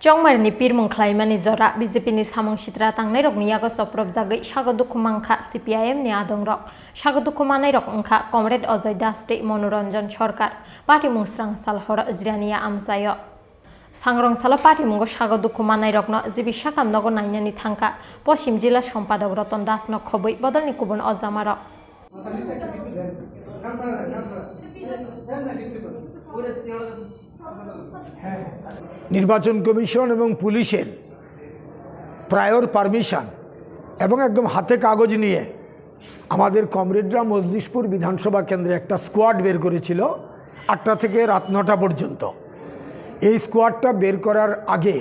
Jongmarni pirmung khlaimani jora BJP ni samung sitra tangnai rok ni yago soprop jagai sago dukhumangkha CPIM ni adong rok sago dukhumanai rok ongkha Comrade Ajay Das tei Monoranjan Sarkar party mungsrang salhora ijraniya amsayo sangrong salo party mungo sago dukhumanai rokno jibi sakam nogo nainani thangka Poshim jila সম্পাদক Roton Das no khoboi bodolni kubun ojamaro নির্বাচন commission এবং পুলিশের prior permission এবং একদম হাতে কাগজ নিয়ে আমাদের কমরেডরা মজলিশপুর বিধানসভা কেন্দ্রে একটা স্কোয়াড বের করেছিল ৮টা থেকে রাত ৯টা পর্যন্ত। এই স্কোয়াডটা বের করার আগে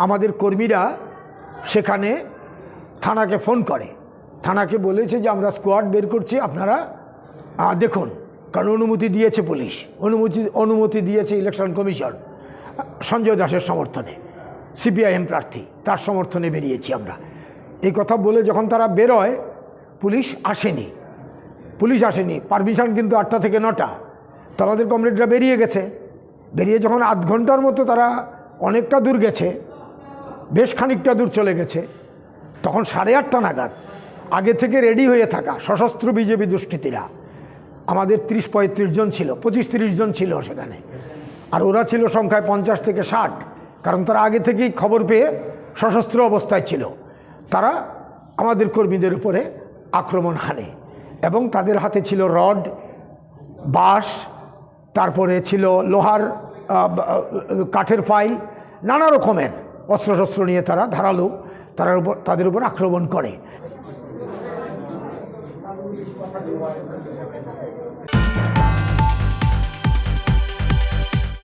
আমাদের কর্মীরা সেখানে থানাকে ফোন করে, থানাকে বলেছে যে আমরা স্কোয়াড বের করছি, আপনারা দেখুন, কারণ অনুমতি দিয়েছে পুলিশ, অনুমতি দিয়েছে ইলেকশন কমিশন সঞ্জয় দাসের সমর্থনে, সিপিআইএম প্রার্থী, তার সমর্থনে বেরিয়েছি আমরা। এই কথা বলে যখন তারা বেরোয় পুলিশ আসেনি, পারমিশন কিন্তু ৮টা থেকে ৯টা। তো আমাদের কমরেডরা বেরিয়ে গেছে, বেরিয়ে যখন আধ ঘন্টার মতো তারা অনেকটা দূর গেছে, বেশ খানিকটা দূর চলে গেছে, তখন 8:30 নাগাদ আগে থেকে রেডি হয়ে থাকা সশস্ত্র বিজেপি দুষ্কৃতীরা, আমাদের ৩০-৩৫ জন ছিল, ২৫-৩০ জন ছিল সেখানে, আর ওরা ছিল সংখ্যায় ৫০ থেকে ৬০, কারণ তারা আগে থেকেই খবর পেয়ে সশস্ত্র অবস্থায় ছিল। তারা আমাদের কর্মীদের উপরে আক্রমণ হানে এবং তাদের হাতে ছিল রড, বাঁশ, তারপরে ছিল লোহার কাঠের ফাইল, নানা রকমের অস্ত্রশস্ত্র নিয়ে তারা ধারালো তাদের উপর আক্রমণ করে।